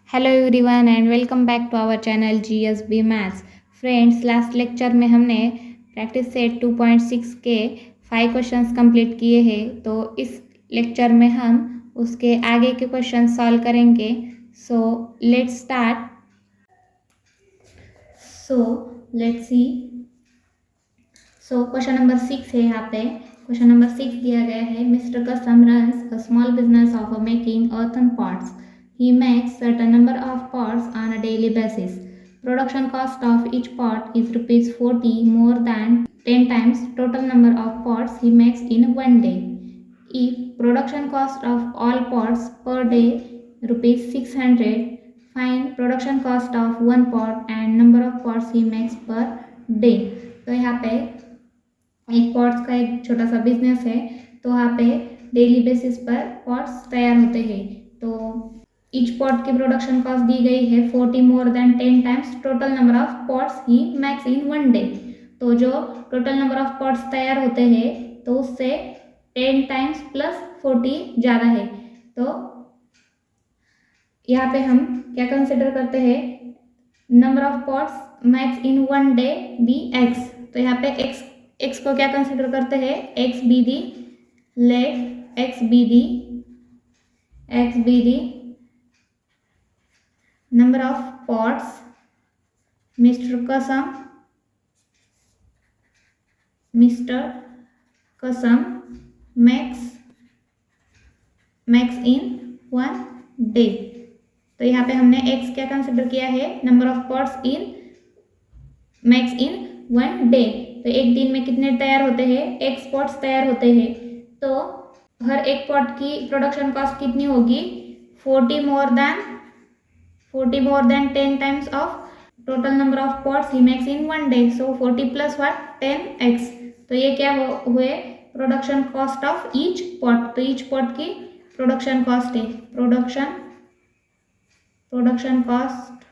Hello everyone and welcome back to our channel GSB maths. Friends, last lecture में हमने practice set 2.6 के 5 questions complete किए हैं। तो इस लेक्चर में हम उसके आगे के क्वेश्चन सॉल्व करेंगे। So let's start. So let's see. So question number 6 है। यहाँ पे क्वेश्चन नंबर 6 दिया गया है। मिस्टर कसम runs a small business of making earthen pots. He makes certain number of pots on a daily basis. Production cost of each pot is rupees 40, more than 10 times total number of pots he makes in one day. If production cost of all pots per day rupees 600, find production cost of one pot and number of pots he makes per day. तो यहाँ पे एक pots का एक छोटा सा business है। तो वहाँ पे डेली बेसिस पर पॉट्स तैयार होते हैं। तो ईच पॉट की प्रोडक्शन कॉस्ट दी गई है 40 more than 10 times total number of pots he makes in one day. तो जो टोटल नंबर ऑफ पॉट्स तैयार होते हैं तो उससे 10 टाइम्स प्लस 40 ज़्यादा है। तो यहाँ पे हम क्या कंसिडर करते हैं, number of pots max in one day be x. तो यहाँ पे एक्स को क्या कंसिडर करते हैं, x be the, let x be the number of pots मिस्टर कसम मैक्स इन वन डे। तो यहाँ पे हमने एक्स क्या कंसिडर किया है, number of pots in max in one day. तो एक दिन में कितने तैयार होते हैं, एक्स पॉट्स तैयार होते हैं। तो हर एक पॉट की प्रोडक्शन कॉस्ट कितनी होगी, 40 more than 10 times of total number of pots he makes in one day. So 40 plus 10x। तो ये क्या हुए, production cost of each pot. तो ईच पॉट की प्रोडक्शन कॉस्ट है, production cost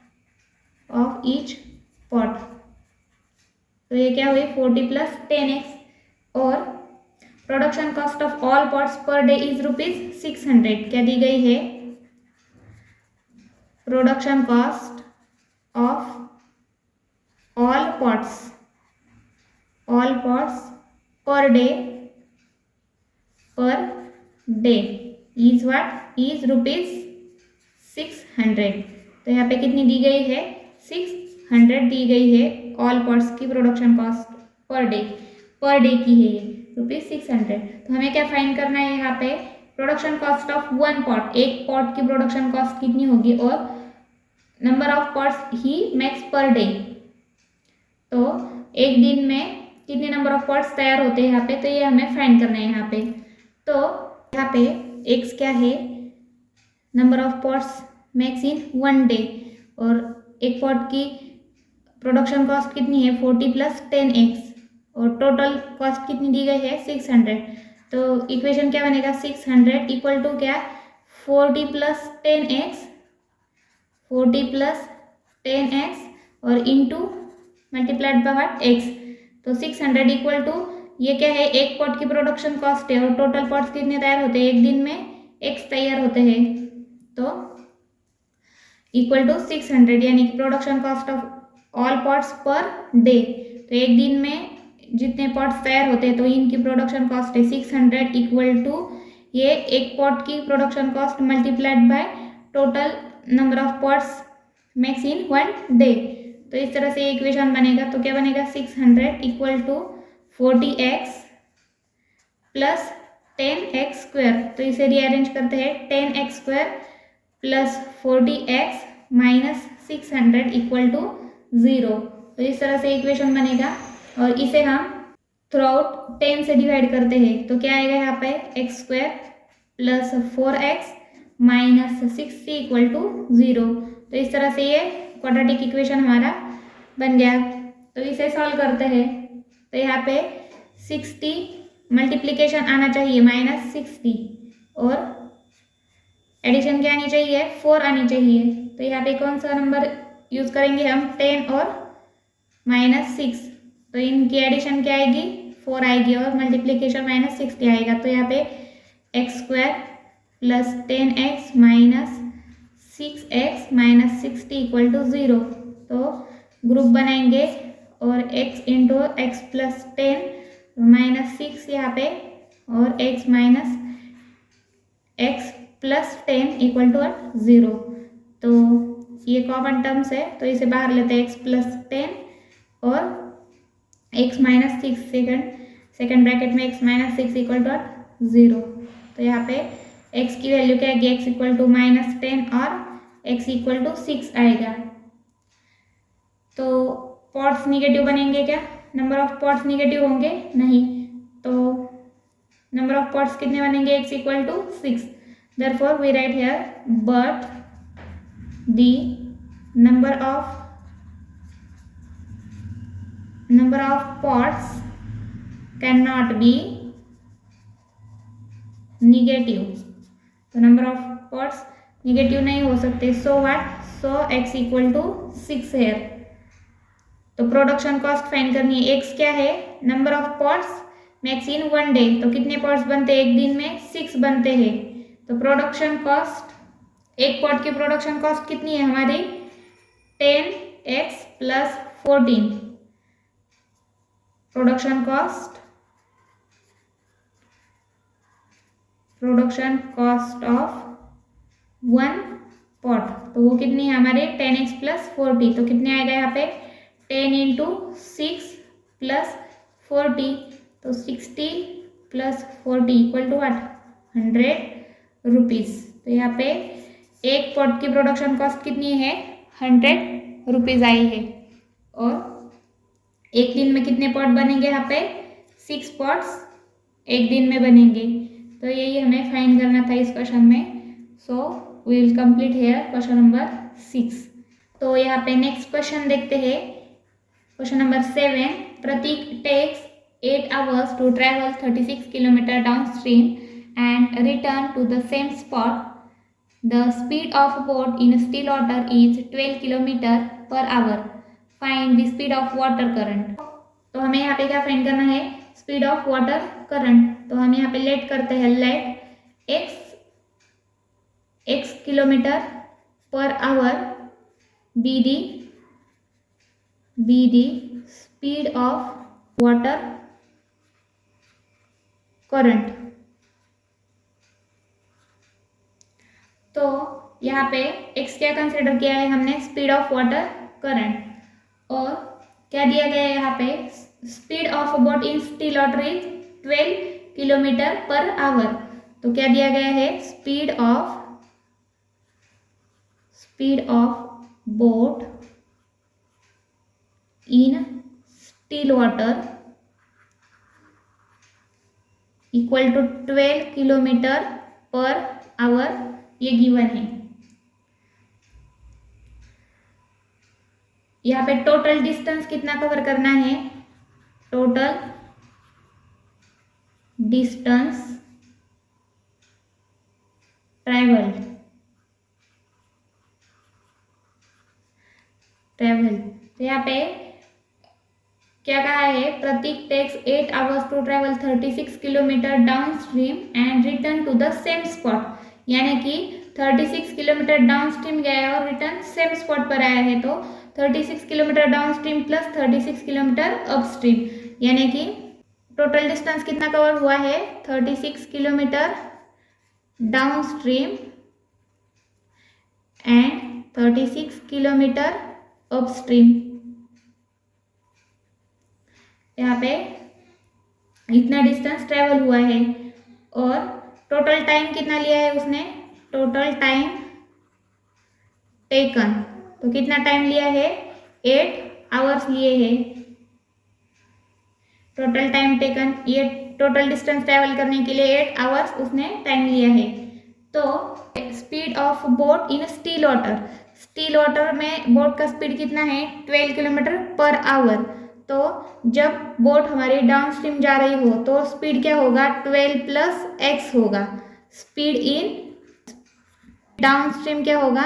of each pot. तो ये क्या हुई, 40 प्लस 10x। और production cost of all pots per day is rupees 600। क्या दी गई है, production cost of all pots per day is rupees 600। तो यहाँ पे कितनी दी गई है, 600 दी गई है। ऑल पॉट्स की प्रोडक्शन कॉस्ट पर डे की है ये रुपीज 600। तो हमें क्या फाइंड करना है, यहाँ पे production cost of one pot, एक पॉट की प्रोडक्शन कॉस्ट कितनी होगी, और number of pots he makes per day. तो एक दिन में कितने नंबर ऑफ पॉट्स तैयार होते हैं यहाँ पे, तो ये हमें फाइंड करना है यहाँ पे। तो यहाँ पे एक्स क्या है, number of pots makes in one day, और एक पॉट की प्रोडक्शन कॉस्ट कितनी है, 40 प्लस 10x, और टोटल कॉस्ट कितनी दी गई है, 600। तो इक्वेशन क्या बनेगा, 600 इक्वल टू क्या, 40 प्लस 10x और इंटू मल्टीप्लाइड बाय x। तो 600 इक्वल टू ये क्या है, एक पॉट की प्रोडक्शन कॉस्ट है, और टोटल पॉट्स कितने तैयार होते हैं, एक दिन में x तैयार होते हैं। तो इक्वल टू 600, यानी कि production cost of all pots per day. तो एक दिन में जितने पॉट्स तैयार होते हैं तो इनकी प्रोडक्शन कॉस्ट है 600 इक्वल टू ये एक पॉट की production cost multiplied by total number of pots makes in one day. तो इस तरह से इक्वेशन बनेगा। तो क्या बनेगा, 600 equal to 40x plus 10x square. तो इसे रीअरेंज करते हैं, 10x square plus 40x minus 600 equal to 0। तो इस तरह से इक्वेशन बनेगा, और इसे हम थ्रू आउट 10 से डिवाइड करते हैं। तो क्या आएगा यहाँ पे, x square plus 4x minus 60 equal to 0। तो इस तरह से ये क्वाड्रेटिक इक्वेशन हमारा बन गया। तो इसे सॉल्व करते हैं। तो यहाँ पे 60 मल्टीप्लीकेशन आना चाहिए -60, और एडिशन क्या आनी चाहिए, 4 आनी चाहिए। तो यहाँ पे कौन सा नंबर यूज करेंगे हम, 10 और -6। तो इनकी एडिशन क्या आएगी, 4 आएगी, और मल्टीप्लीकेशन -60 आएगा। तो यहाँ पे x square plus 10x minus 6x minus 60 equal to 0। तो ग्रुप बनाएंगे और x into x plus 10 minus 6 यहाँ पे और x minus x plus 10 equal to 0। तो ये कॉमन टर्म्स है तो इसे बाहर लेते हैं, x प्लस 10 और x माइनस 6 सेकेंड ब्रैकेट में x माइनस 6 इक्वल टू 0। तो यहाँ पे x की वैल्यू क्या आएगी, x इक्वल टू माइनस 10 और x इक्वल टू 6 आएगा। तो पॉट्स निगेटिव बनेंगे क्या, नंबर ऑफ पॉट्स निगेटिव होंगे नहीं, तो नंबर ऑफ पॉट्स कितने बनेंगे, x equal to 6। Therefore we write here but the number of pots cannot be negative। तो नंबर ऑफ पॉट्स निगेटिव नहीं हो सकते। So what, so x equal to 6 है। तो प्रोडक्शन कॉस्ट फाइंड करनी है। x क्या है, number of pots max in 1 day. तो कितने पॉट्स बनते हैं एक दिन में, 6 बनते हैं। तो प्रोडक्शन कॉस्ट, एक पॉट की प्रोडक्शन कॉस्ट कितनी है हमारी, 10x plus 14। Production cost of 1 pot, तो वो कितनी है हमारे 10x प्लस 40। तो कितने आएगा यहाँ पे 10 इंटू 6 प्लस 40, तो 60 प्लस 40 इक्वल टू 100 रुपीज़। तो यहाँ पे एक पॉट की प्रोडक्शन कॉस्ट कितनी है, 100 रुपीज़ आई है। और एक दिन में कितने पॉट बनेंगे, यहाँ पे 6 पॉट्स एक दिन में बनेंगे। तो यही हमें फाइंड करना था इस क्वेश्चन में। So we will complete here question number 6। तो यहाँ पे नेक्स्ट क्वेश्चन देखते हैं, question number 7। Prateek takes 8 hours to travel 36 kilometer downstream and return to the same spot. The speed of boat in still water is 12 kilometer per hour. Find the speed of water current। तो हमें यहाँ पे क्या find करना है, speed of water current. तो हम यहाँ पे लेट करते हैं, let x kilometre per hour be the speed of water current. तो यहाँ पे x क्या कंसिडर किया है हमने, स्पीड ऑफ वाटर करंट। और क्या दिया गया है यहाँ पे, speed of boat in still water is 12 kilometre per hour. तो क्या दिया गया है, speed of boat in still water equal to 12 kilometre per hour, ये गिवन है। यहाँ पे टोटल डिस्टेंस कितना कवर करना है, टोटल डिस्टेंस ट्रैवल। तो यहाँ पे क्या कहा है, Prateek takes 8 hours to travel 36 kilometre downstream and return to the same spot. यानी कि 36 किलोमीटर डाउन स्ट्रीम गया है और रिटर्न सेम स्पॉट पर आया है। तो 36 kilometre down stream plus 36 kilometre up stream, यानी कि टोटल डिस्टेंस कितना कवर हुआ है, 36 kilometre downstream and 36 kilometre up stream. यहाँ पे इतना डिस्टेंस ट्रेवल हुआ है और टोटल टाइम कितना लिया है उसने, टोटल टाइम टेकन। तो कितना टाइम लिया है, 8 आवर्स लिए हैं टोटल टाइम टेकन। ये टोटल डिस्टेंस ट्रैवल करने के लिए 8 आवर्स उसने टाइम लिया है। तो speed of boat in still water, still water में बोट का स्पीड कितना है, 12 किलोमीटर पर आवर। तो जब बोट हमारी डाउन स्ट्रीम जा रही हो तो स्पीड क्या होगा, 12 प्लस x होगा। स्पीड इन डाउन स्ट्रीम क्या होगा,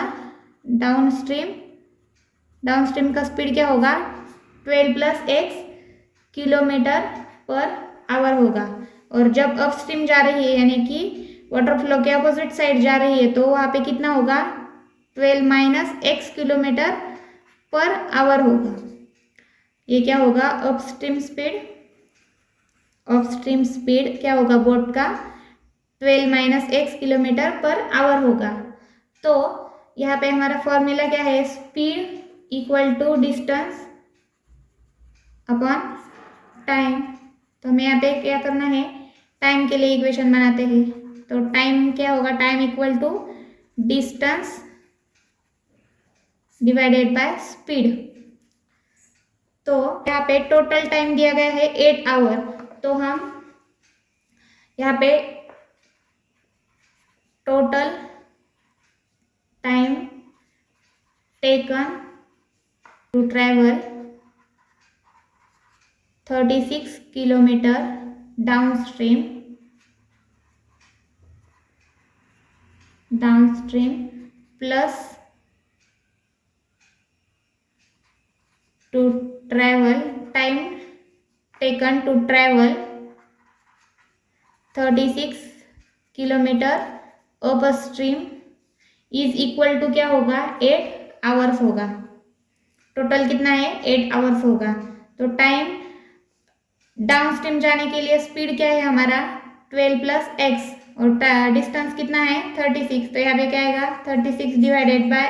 डाउन स्ट्रीम का स्पीड क्या होगा, 12 plus x kilometre per hour होगा। और जब अप स्ट्रीम जा रही है यानी कि वाटर फ्लो के अपोजिट साइड जा रही है तो वहाँ पे कितना होगा, 12 minus x kilometre per hour होगा। ये क्या होगा, अपस्ट्रीम स्पीड क्या होगा बोट का, 12 minus x kilometre per hour होगा। तो यहाँ पे हमारा फॉर्मूला क्या है, speed equal to distance upon time. तो हमें यहाँ पे क्या करना है, टाइम के लिए इक्वेशन बनाते हैं। तो टाइम क्या होगा, time equal to distance divided by speed. तो यहाँ पे टोटल टाइम दिया गया है 8 आवर। तो हम यहाँ पे total time taken to travel 36 kilometre downstream plus to travel time taken to travel 36 kilometre upstream is equal to क्या होगा, 8 आवर्स होगा। टोटल कितना है, 8 आवर्स होगा। तो टाइम डाउनस्ट्रीम जाने के लिए स्पीड क्या है हमारा 12 प्लस एक्स, और डिस्टेंस कितना है 36। तो यहाँ पे क्या आएगा 36 divided by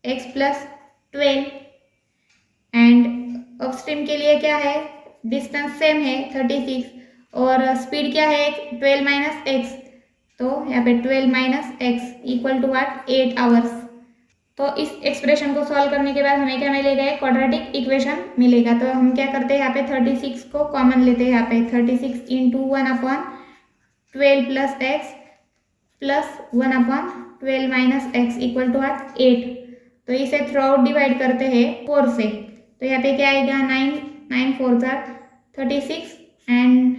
x plus 12। And upstream के लिए क्या है, डिस्टेंस सेम है 36 और स्पीड क्या है 12 माइनस एक्स। तो यहाँ पे 12 minus x equal to what, 8 hours. तो इस एक्सप्रेशन को सॉल्व करने के बाद हमें क्या मिलेगा, एक क्वाड्रेटिक इक्वेशन मिलेगा। तो हम क्या करते हैं, यहाँ पे 36 को कॉमन लेते हैं। यहाँ पे 36 into 1/12 plus x plus 1/12 minus x equal to what, 8। तो इसे थ्रू आउट डिवाइड करते हैं 4 से। तो यहाँ पे क्या आएगा, 9 4 36 and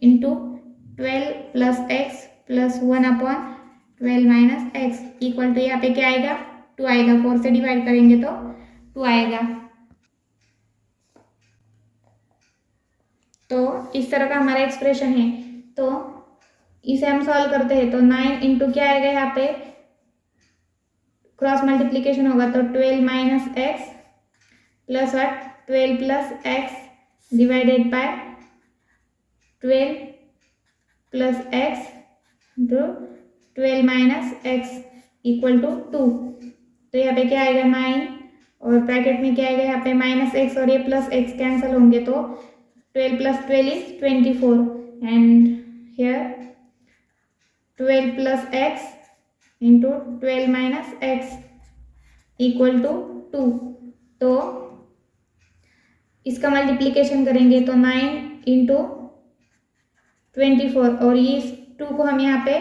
into 12 plus x plus 1/12 minus x equal to यहाँ पे क्या आएगा, 2 आएगा। 4 से डिवाइड करेंगे तो 2 आएगा। तो इस तरह का हमारा एक्सप्रेशन है। तो इसे हम सॉल्व करते हैं। तो 9 इंटू क्या आएगा, यहाँ पे क्रॉस मल्टीप्लीकेशन होगा तो 12 minus x plus 12 plus x divided by 12 plus x into 12 minus x equal to 2। तो यहाँ पे क्या आएगा 9 और ब्रैकेट में क्या आएगा, यहाँ पे माइनस एक्स और ये प्लस एक्स कैंसिल होंगे तो 12 plus 12 is 24 and here 12 plus x into 12 minus x equal to 2। तो इसका मल्टीप्लीकेशन करेंगे तो 9 इंटू 24 और ये 2 को हम यहाँ पे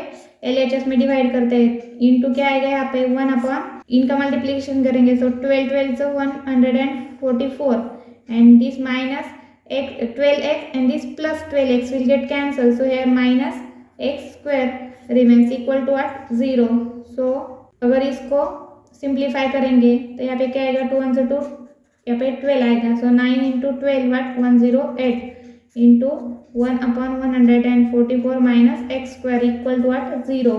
LHS में डिवाइड करते हैं। इंटू क्या आएगा यहाँ पे 1/, इनका मल्टीप्लीकेशन करेंगे तो 12 12 से 144 and this minus 12x and this plus 12x will get cancelled, so here minus x square remains equal to what, 0। so अगर इसको सिंप्लीफाई करेंगे तो यहाँ पे क्या आएगा, 2 1 से 2, यहाँ पे 12 आएगा। So 9 into 12 what 108 into 1/144 minus x square equal to what 0।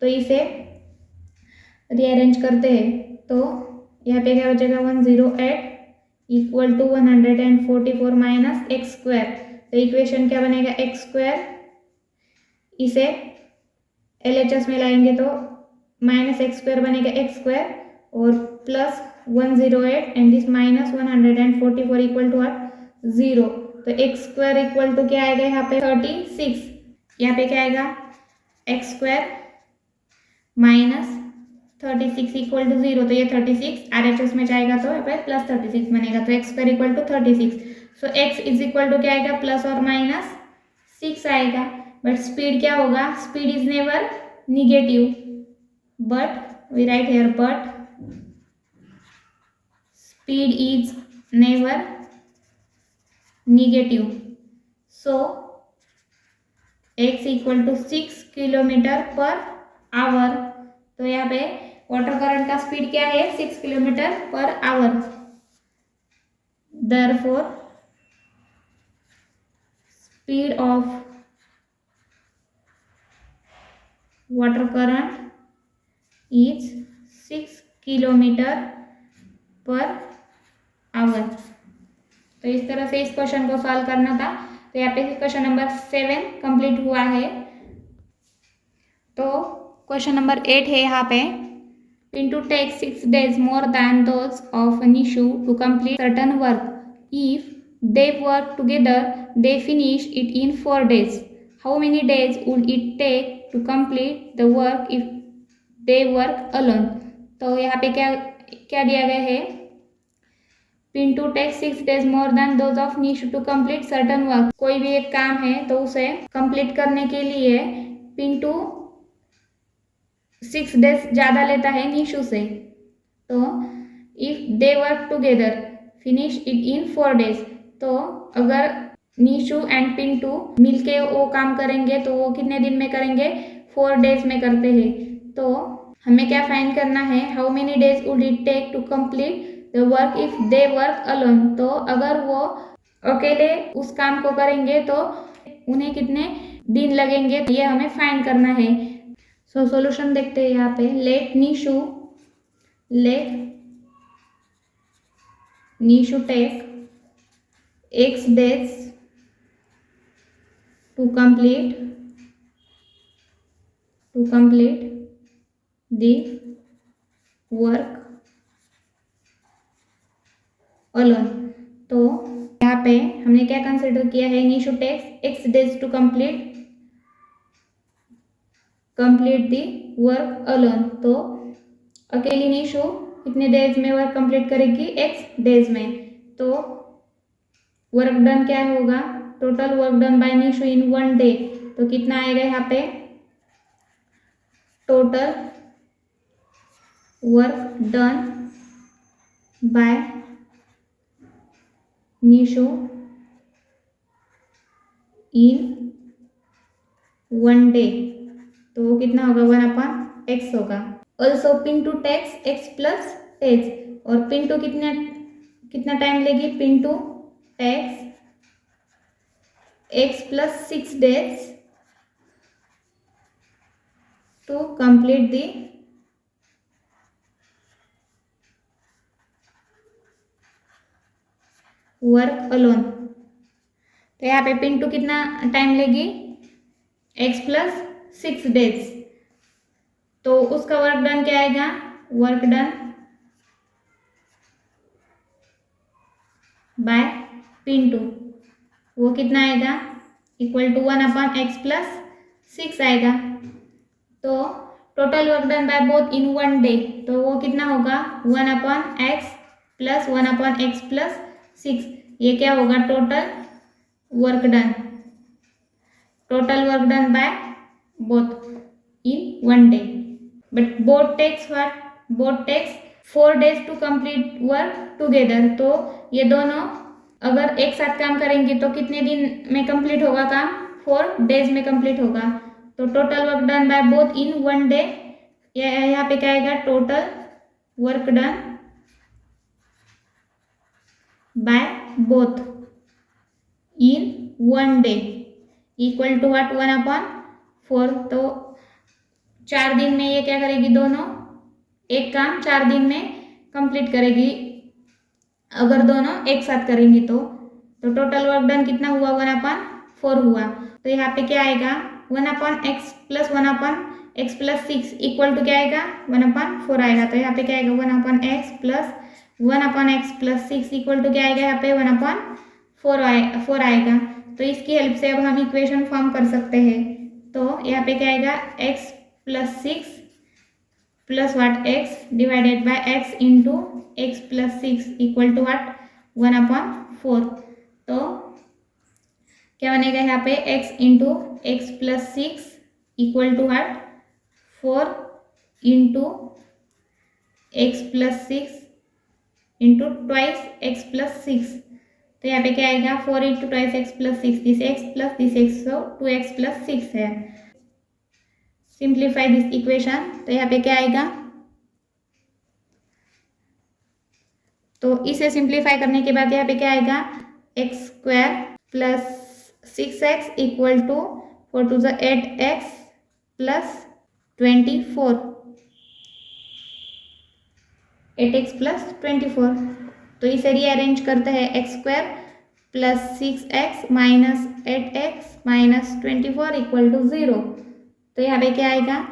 तो इसे रीअरेंज करते हैं तो यहाँ पे क्या हो जाएगा 108 equal to 144 minus x square. तो इक्वेशन क्या बनेगा, एक्स स्क्वायर, इसे LHS में लाएंगे तो माइनस एक्स स्क्वायर बनेगा एक्स स्क्वायर और plus 108 and this minus 144 equal to what, 0। तो एक्स स्क्वायर इक्वल टू क्या आएगा यहाँ पे 36। यहाँ पे क्या आएगा x square minus 36 equal to 0। तो ये 36 RHS में जाएगा तो यहाँ पे प्लस 36 बनेगा। तो x square equal to 36। So x is equal to क्या आएगा, प्लस और माइनस 6 आएगा। बट स्पीड क्या होगा, speed is never negative, but we write here but speed is never negative, so x equal to 6 kilometre per hour. तो यहाँ पे water current का स्पीड क्या है, 6 kilometre per our. therefore speed of water current is 6 kilometre per hour. तो इस तरह से इस क्वेश्चन को सॉल्व करना था। तो यहाँ पे क्वेश्चन नंबर 7 कंप्लीट हुआ है। तो क्वेश्चन नंबर 8 है यहाँ पे, Pintu takes 6 days more than those of Nishu to complete certain work. If they work together, they finish it in 4 days. How many days would it take to complete the work if they work alone? तो यहाँ पे क्या क्या दिया गया है, Pintu takes 6 days more than those of Nishu to complete certain work. कोई भी एक काम है तो उसे कंप्लीट करने के लिए पिंटू 6 डेज ज़्यादा लेता है नीशू से। तो if they work together finish it in 4 days, तो अगर नीशू एंड पिंटू मिलके वो काम करेंगे तो वो कितने दिन में करेंगे, 4 डेज में करते हैं। तो हमें क्या फाइंड करना है, how many days would it take to complete the work if they work alone. तो अगर वो अकेले उस काम को करेंगे तो उन्हें कितने दिन लगेंगे, ये हमें फाइंड करना है। सो सॉल्यूशन देखते हैं यहाँ पे, let Nishu take x days to complete the work alone। तो यहाँ पे हमने क्या कंसिडर किया है, Nishu takes x days to complete the work alone. तो अकेली नीशू कितने डेज में वर्क कंप्लीट करेगी, x डेज में। तो वर्क डन क्या होगा, total work done by Nishu in 1 day. तो कितना आएगा यहाँ पे, total work done by Nishu in 1 day. तो वो कितना होगा, 1/x होगा। Also Pintu takes x plus days, और पिंटू कितना टाइम लेगी, Pintu takes x plus 6 days to complete the work alone. तो यहाँ पे पिंटू कितना टाइम लेगी, x प्लस 6 डेज। तो उसका वर्क डन क्या आएगा, वर्क डन बाय पिंटू, वो कितना आएगा, इक्वल टू 1/x प्लस 6 आएगा। तो total work done by both in 1 day, तो वो कितना होगा, 1/x प्लस 1/x प्लस 6। ये क्या होगा, total work done bye both in 1 day, but both takes 4 days to complete work together। तो ये दोनों अगर एक साथ काम करेंगे तो कितने दिन में कंप्लीट होगा काम, 4 डेज में कंप्लीट होगा। तो total work done by both in 1 day, यहाँ पे क्या आएगा, total work done by both in 1 day equal to what, 1/4। तो 4 दिन में ये क्या करेगी, दोनों एक काम 4 दिन में कंप्लीट करेगी अगर दोनों एक साथ करेंगी। तो टोटल वर्क डन कितना हुआ, 1/4 हुआ। तो यहाँ पे क्या आएगा, 1/x plus 1/x plus 6 equal to क्या आएगा, 1/4 आएगा। तो यहाँ पे क्या आएगा, 1/x plus 1/x plus 6 equal to क्या आएगा, यहाँ पे 1/4 आएगा। तो इसकी हेल्प से अब हम इक्वेशन फॉर्म कर सकते हैं। तो यहाँ पे क्या आएगा, x plus 6 plus what x divided by x into x plus 6 equal to what, 1/4। तो क्या बनेगा यहाँ पे, x into x plus 6 equal to what, 4 into x plus 6 into twice x plus 6। तो यहाँ पे क्या आएगा, 4 into twice x plus 6, this x plus this x, so 2x plus 6 है। सिंप्लीफाई दिस इक्वेशन, तो यहाँ पे क्या आएगा, तो इसे सिंप्लीफाई करने के बाद यहाँ पे क्या आएगा, x² plus 6x equal to 4 to the 8x plus 24। 8x plus 24। तो इसे रीअरेंज करते हैं x square plus 6x minus 8x minus 24 equal to 0। तो यहाँ पे क्या आएगा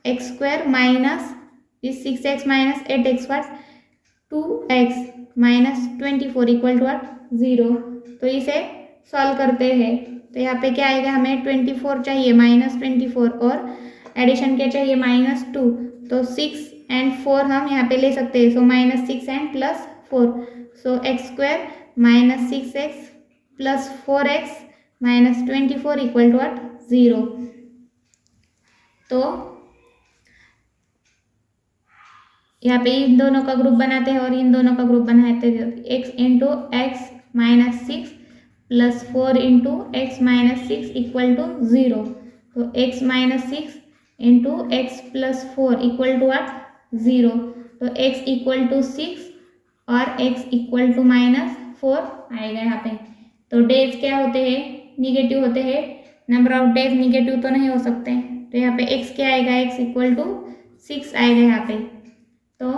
x square minus 6x minus 8x what 2x minus 24 equal to 0। तो इसे सॉल्व करते हैं। तो यहाँ पे क्या आएगा, हमें 24 चाहिए माइनस 24 और एडिशन क्या चाहिए -2। तो 6 एंड 4 हम यहाँ पे ले सकते हैं। So -6 and plus 4। So x square minus 6x plus 4x minus 24 equal to 0। तो यहाँ पे इन दोनों का ग्रुप बनाते हैं और इन दोनों का ग्रुप बनाते हैं। x into x minus 6 plus 4 into x minus 6 equal to 0। तो x minus 6 into x plus 4 equal to 0। तो x इक्वल टू 6 और x इक्वल टू -4 आएगा यहाँ पे। तो डेज क्या होते हैं, निगेटिव होते हैं। नंबर ऑफ डेज निगेटिव तो नहीं हो सकते। तो यहाँ पे x क्या आएगा, x इक्वल टू 6 आएगा यहाँ पे। तो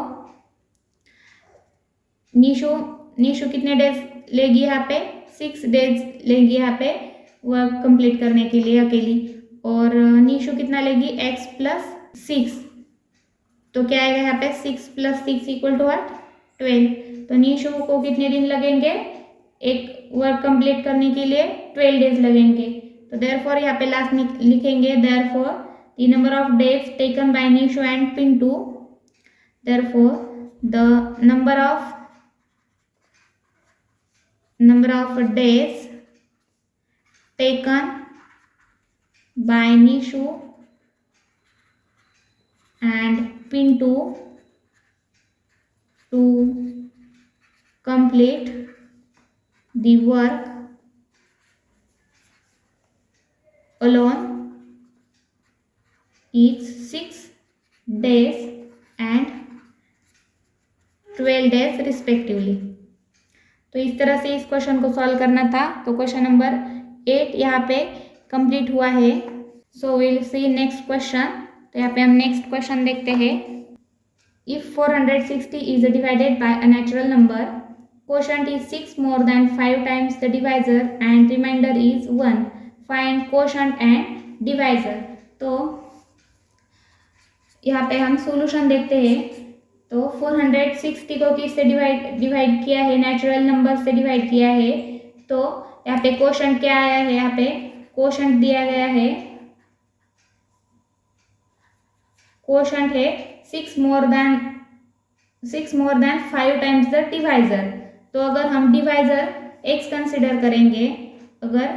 निशु कितने डेज लेगी यहाँ पे, 6 डेज लेगी यहाँ पे वर्क कंप्लीट करने के लिए अकेली। और निशु कितना लेगी, x प्लस 6। तो क्या आएगा यहाँ पे 6 प्लस 6 इक्वल टू 12। तो निशु को कितने दिन लगेंगे एक वर्क कंप्लीट करने के लिए, 12 डेज लगेंगे। तो देयरफॉर यहाँ पे लास्ट में लिखेंगे therefore the number of days taken by Nishu and Pintu, therefore the number of days taken by Nishu and Pintu to complete the work alone is 6 days and 12 days respectively. तो इस तरह से इस क्वेश्चन को सॉल्व करना था। तो क्वेश्चन नंबर 8 यहाँ पे कंप्लीट हुआ है। So will see next question. तो यहाँ पे हम नेक्स्ट क्वेश्चन देखते हैं। If 460 is divided by a natural number, quotient is 6 more than 5 times the divisor and remainder is 1, find quotient and divisor. तो यहाँ पे हम सॉल्यूशन देखते हैं। तो 460 को किससे डिवाइड किया है, नेचुरल नंबर से डिवाइड किया है। तो यहाँ पे क्वोशंट क्या आया है, यहाँ पे क्वोशंट दिया गया है, क्वोशंट है 6 more than 5 times the divisor. तो अगर हम डिवाइजर x कंसिडर करेंगे, अगर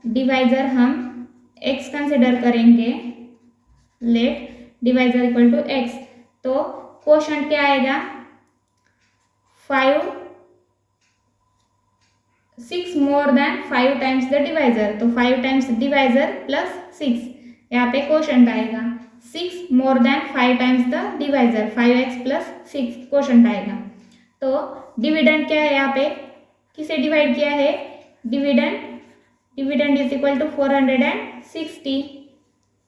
डिवाइजर हम x कंसिडर करेंगे, let divisor equal to x, तो क्वोशंट क्या आएगा 6 more than 5 times the divisor. तो 5 टाइम्स डिवाइजर प्लस 6, यहाँ पे क्वोशंट आएगा 6 more than 5 times the divisor, 5x plus 6 quotient आएगा। तो डिविडेंड क्या है, यहाँ पे किसे डिवाइड किया है, डिविडेंड इज इक्वल टू 460।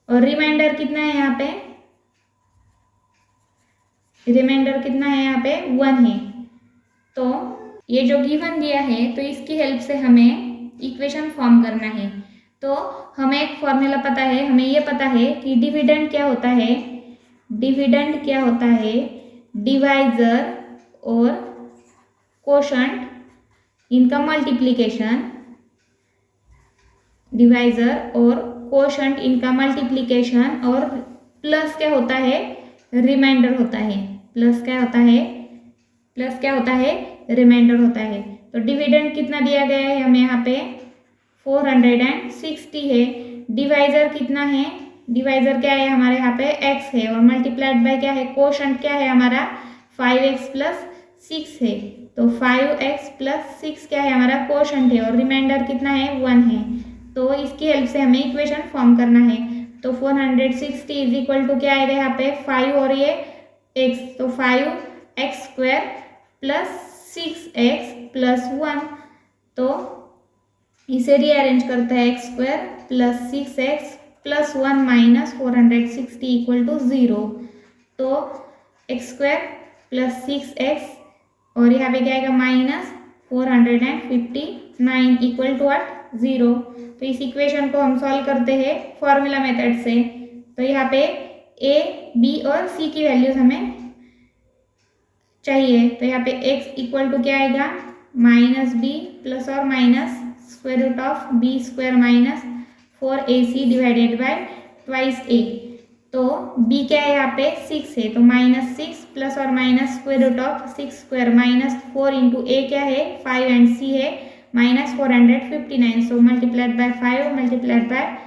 और रिमाइंडर कितना है, यहाँ पे रिमाइंडर कितना है, यहाँ पे 1 है। तो ये जो गिवन दिया है, तो इसकी हेल्प से हमें इक्वेशन फॉर्म करना है। तो हमें एक फॉर्मूला पता है, हमें ये पता है कि डिविडेंड क्या होता है, डिविडेंड क्या होता है, डिवाइजर और क्वोशंट इनका मल्टीप्लिकेशन, डिवाइजर और क्वोशंट इनका मल्टीप्लिकेशन, और प्लस क्या होता है, रिमाइंडर होता है। प्लस क्या होता है, प्लस क्या होता है, रिमाइंडर होता है। तो डिविडेंड कितना दिया गया है हमें, यहाँ पे 460 है। डिवाइजर कितना है, डिवाइजर क्या है हमारे यहाँ पे x है, और मल्टीप्लाइड बाय क्या है, क्वोशंट क्या है हमारा 5x प्लस 6 है। तो 5x प्लस 6 क्या है हमारा क्वोशंट है, और रिमाइंडर कितना है 1 है। तो इसकी हेल्प से हमें इक्वेशन फॉर्म करना है। तो 460 इज इक्वल टू क्या आएगा यहाँ पे 5 और ये x, तो 5x square plus 6x plus 1। तो इसे रीअरेंज करता है x square plus 6x plus 1 minus 460 equal to 0। तो x स्क्वायर प्लस 6x और यहाँ पे क्या आएगा माइनस 459 इक्वल टू व्हाट 0। तो इस इक्वेशन को हम सॉल्व करते हैं फॉर्मूला मेथड से। तो यहाँ पे a, b और c की वैल्यूज हमें चाहिए। तो यहाँ पे x इक्वल टू क्या आएगा माइनस बी प्लस और minus square root of b square minus 4ac divided by twice a। तो b क्या है यहाँ पे 6 है, तो माइनस 6 प्लस और minus square root of 6 square minus 4 into a क्या है 5 एंड c है minus 459। So multiplied by 5 multiplied by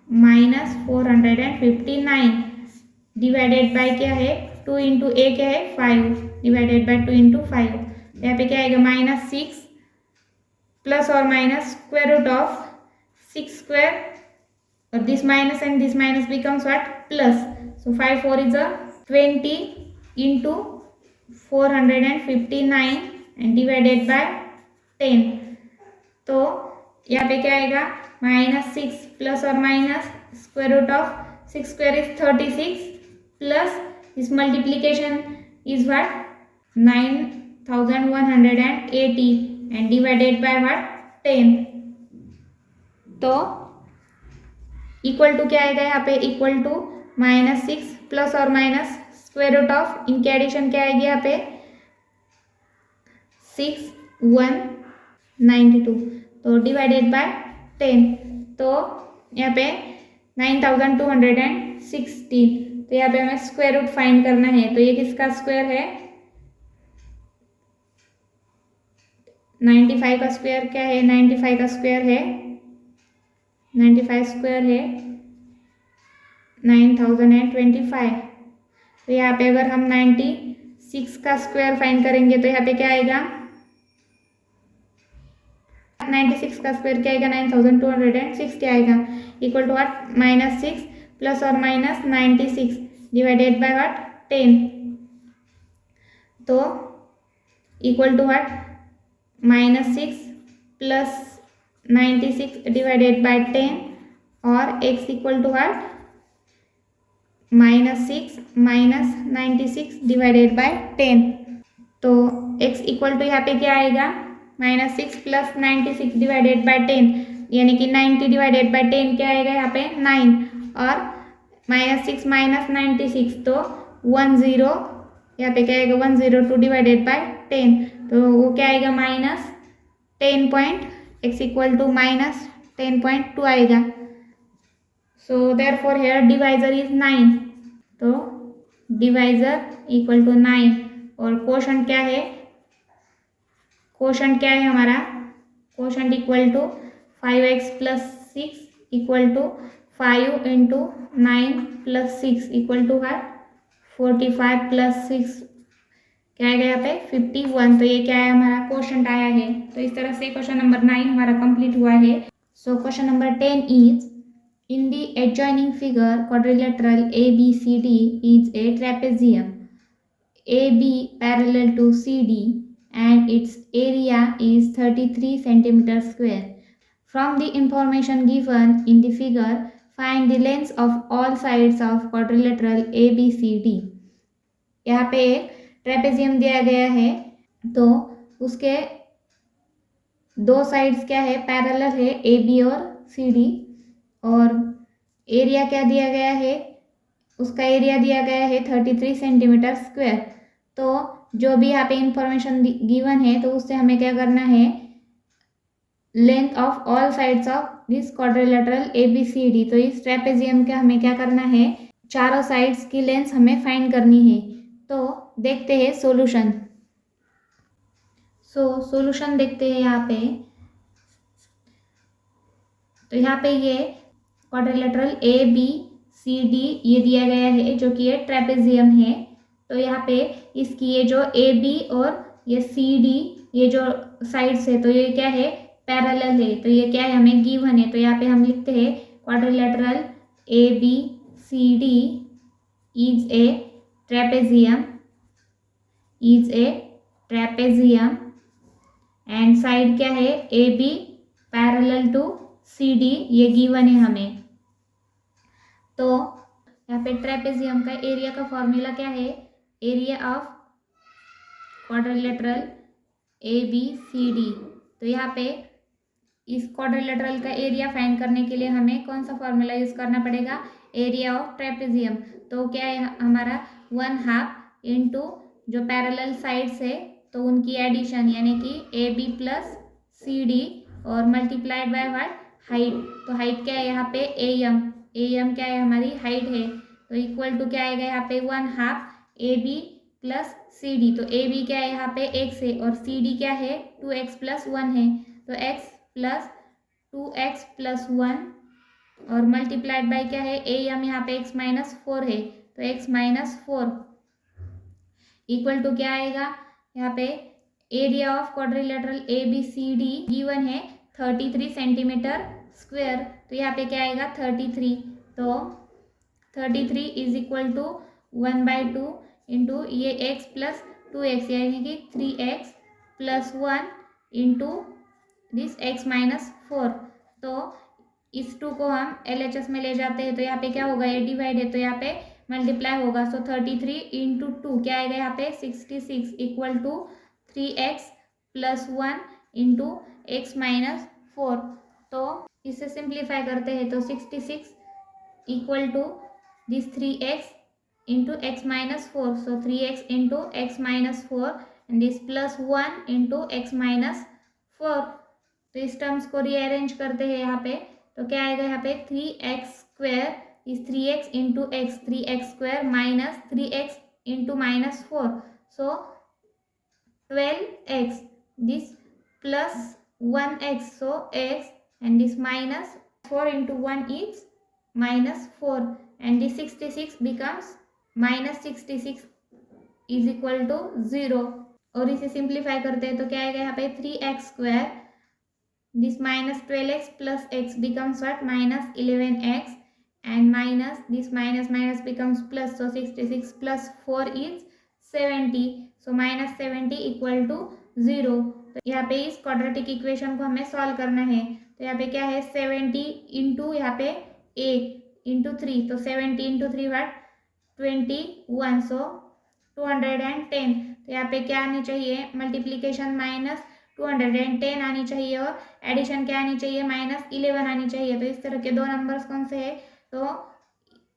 minus 459 divided by क्या है 2 इंटू a क्या है 5 डिवाइडेड बाय 2 इंटू 5। यहाँ पे क्या आएगा माइनस 6 प्लस और minus square root of 6 square और this minus becomes what plus। so 5 4 is a 20 into 459 and divided by 10। तो यहाँ पे क्या आएगा माइनस 6 प्लस और minus square root of 6 square is 36 plus इस multiplication is what 9180 and divided by what 10। तो equal to क्या आएगा यहाँ पे इक्वल टू माइनस 6 प्लस और माइनस स्क्वायर रूट ऑफ इनकी एडिशन क्या आएगी यहाँ पे 6192 तो डिवाइडेड बाय 10। तो यहाँ पे 9216। तो यहाँ पे हमें स्क्वायर रूट फाइंड करना है। तो ये किसका स्क्वायर है 95 का स्क्वायर क्या है 95 का स्क्वायर है 95 स्क्वायर है 9025। तो यहाँ पे अगर हम 96 का स्क्वायर फाइंड करेंगे तो यहाँ पे क्या आएगा 96 का स्क्वायर क्या आएगा 9260 आएगा equal to what minus 6 plus और माइनस 96 डिवाइडेड बाय व्हाट 10। तो equal to what minus 6 plus 96 divided by 10 और x equal to what minus 6 minus 96 divided by 10। तो x इक्वल टू यहाँ पे क्या आएगा माइनस 6 प्लस 96 डिवाइडेड बाय 10 यानी कि 90 डिवाइडेड बाय 10 क्या आएगा यहाँ पे 9 और माइनस 6 माइनस 96 तो 10 यहाँ पे क्या आएगा 102 डिवाइडेड बाय 10। तो वो क्या आएगा minus 10 point x equal to minus 10.2 आएगा। So therefore here divisor is 9। तो डिवाइजर इक्वल टू 9 और कोशंट क्या है कोशंट क्या है हमारा quotient equal to 5x plus 6 equal to 5 into 9 plus 6 equal to 45 plus 6 क्या आएगा यहाँ पे 51। तो ये क्या है हमारा क्वेश्चन आया है। तो इस तरह से क्वेश्चन नंबर 9 हमारा कंप्लीट हुआ है। So question number 10 is in the adjoining figure quadrilateral ABCD is a trapezium AB parallel to CD and its area is 33 centimeter square. From the information given in the figure, find the lengths of all sides of quadrilateral ABCD। यहाँ पे trapezium दिया गया है तो उसके दो sides क्या है पैरेलल है AB और CD और एरिया क्या दिया गया है उसका एरिया दिया गया है 33 सेंटीमीटर स्क्वायर। तो जो भी यहाँ पे इंफॉर्मेशन गिवन है तो उससे हमें क्या करना है length of all sides of this quadrilateral ABCD। तो इस ट्रेपेजियम का हमें क्या करना है चारों साइड्स की लेंथ हमें फाइंड करनी है। तो देखते हैं सॉल्यूशन। सॉल्यूशन देखते हैं यहाँ पे। तो यहाँ पे ये क्वाड्रिलेटरल ABCD ये दिया गया है जो कि ये ट्रेपेजियम है। तो यहाँ पे इसकी ये जो AB और ये CD ये जो साइड्स है तो ये क्या है पैरेलल है। तो ये क्या है हमें गिवन है। तो यहाँ पे हम लिखते हैं quadrilateral ABCD is a trapezium and side क्या है AB पैरेलल टू CD ये गिवन है हमें। तो यहाँ पे ट्रेपेजियम का एरिया का फॉर्मूला क्या है एरिया ऑफ क्वाड्रिलेटरल ABCD। तो यहाँ पे इस क्वाड्रिलेटरल का एरिया फाइंड करने के लिए हमें कौन सा फॉर्मूला यूज करना पड़ेगा, एरिया ऑफ ट्रेपेजियम। तो क्या है हमारा 1/2 इंटू जो पैरेलल साइड्स है तो उनकी एडिशन यानी कि AB प्लस CD और मल्टीप्लाइड बाय व्हाट, हाइट। तो हाइट क्या है यहाँ पे AM क्या है हमारी हाइट है, तो इक्वल टू क्या आएगा यहाँ पे 1/2 AB प्लस CD। तो AB क्या है यहाँ पे x है और CD क्या है 2x प्लस 1 है, तो x प्लस 2x प्लस 1 और मल्टीप्लाइड बाय क्या है AM यहाँ पे x माइनस 4 है, तो x माइनस 4 इक्वल टू क्या आएगा यहाँ पे area of quadrilateral ABCD given है 33 सेंटीमीटर स्क्वायर। तो यहाँ पे क्या आएगा 33, तो 33 इज इक्वल टू 1/2 इंटू ये x प्लस 2x यानी कि 3x plus 1 into this x minus 4। तो इस 2 को हम LHS में ले जाते हैं तो यहाँ पे क्या होगा, ये डिवाइड है तो यहाँ पे मल्टीप्लाई होगा। सो 33 इंटू 2 क्या आएगा यहाँ पे 66 equal to 3x plus 1 into x minus 4। तो इसे सिंप्लीफाई करते हैं तो 66 equal to this 3x into x minus 4, so 3x into x minus 4 and this plus 1 into x minus 4। तो इस टर्म्स को रीअरेंज करते हैं यहाँ पे तो क्या आएगा यहाँ पे 3x square is 3x into x, 3x square minus 3x into minus 4, so 12x, this plus 1x, so x and this minus 4 into 1 is minus 4 and this 66 becomes minus 66 is equal to 0। और इसे simplify करते हैं तो क्या आएगा यहाँ पे 3x square this minus 12x plus x becomes what, minus 11x and minus this minus minus becomes plus, so 66 plus 4 is 70, so minus 70 equal to 0। तो यहाँ पे इस क्वाड्रेटिक इक्वेशन को हमें सॉल्व करना है तो यहाँ पे क्या है 70 इंटू यहाँ पे a इंटू 3, तो 70 इंटू 3 वाट 21, सो 210। तो यहाँ पे क्या आनी चाहिए मल्टीप्लीकेशन माइनस 210 आनी चाहिए और एडिशन क्या आनी चाहिए माइनस 11 आनी चाहिए। तो इस तरह के दो नंबर्स कौन से है तो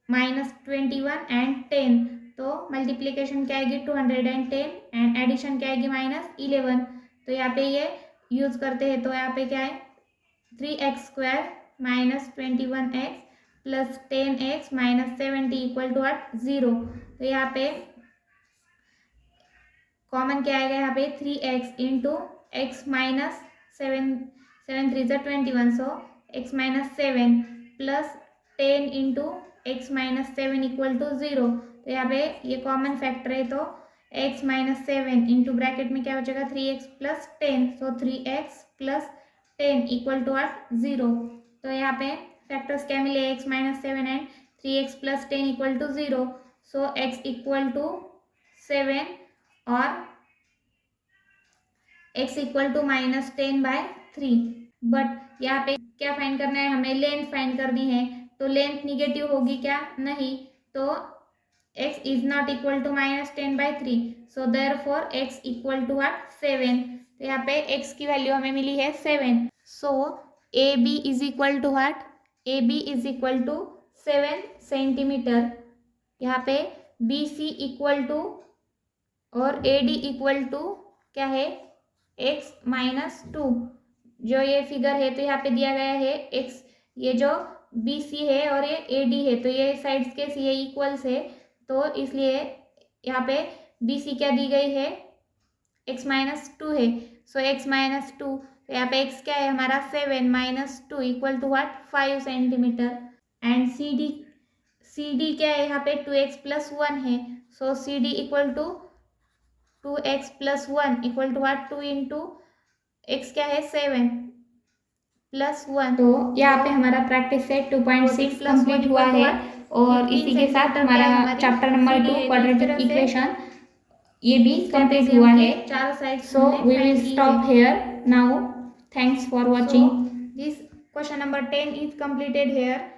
माइनस 21 एंड 10, तो मल्टीप्लीकेशन क्या आएगी 210 एंड एडिशन क्या आएगी माइनस 11। तो यहाँ पे ये यूज करते हैं तो यहाँ पे क्या है 3x square minus 21x plus 10x minus 70 equal to 0। तो यहाँ पे कॉमन क्या आएगा यहाँ पे 3x into x minus 7 3 21, so x minus 7 plus 10 into x minus 7 equal to 0। तो यहाँ पे ये कॉमन फैक्टर है तो x माइनस 7 इंटू ब्रैकेट में क्या हो जाएगा 3x plus 10, so 3x plus 10 equal to 0। तो यहाँ पे फैक्टर्स क्या मिले x minus 7 and 3x plus 10 equal to 0, so x equal to 7 और x equal to minus 10/3। But यहाँ पे क्या फाइंड करना है हमें, लेंथ फाइंड करनी है। तो लेंथ निगेटिव होगी क्या, नहीं, तो x is not equal to minus 10/3, so therefore x equal to 7। तो यहाँ पे x की वैल्यू हमें मिली है 7, so AB is equal to AB is equal to 7 centimetre. यहाँ पे BC इक्वल टू और AD इक्वल टू क्या है x माइनस 2। जो ये फिगर है तो यहाँ पे दिया गया है x, ये जो BC है और ये AD है तो ये साइड्स के ये इक्वल्स है, तो इसलिए यहाँ पे BC क्या दी गई है x माइनस 2 है, सो x माइनस 2, तो यहाँ पे x क्या है हमारा 7 minus 2 equal to 5 centimetre and CD क्या है यहाँ पे 2x प्लस 1 है, so CD equal to 2x plus 1 equal to 2 into x क्या है 7 प्लस 1। तो यहाँ पे हमारा प्रैक्टिस सेट 2.6 कंप्लीट हुआ है और इसी के साथ हमारा चैप्टर नंबर 2 क्वाड्रेटिक इक्वेशन ये भी कंप्लीट हुआ है। चारों side, so we will stop here now. Thanks for watching. This question number 10 is completed here.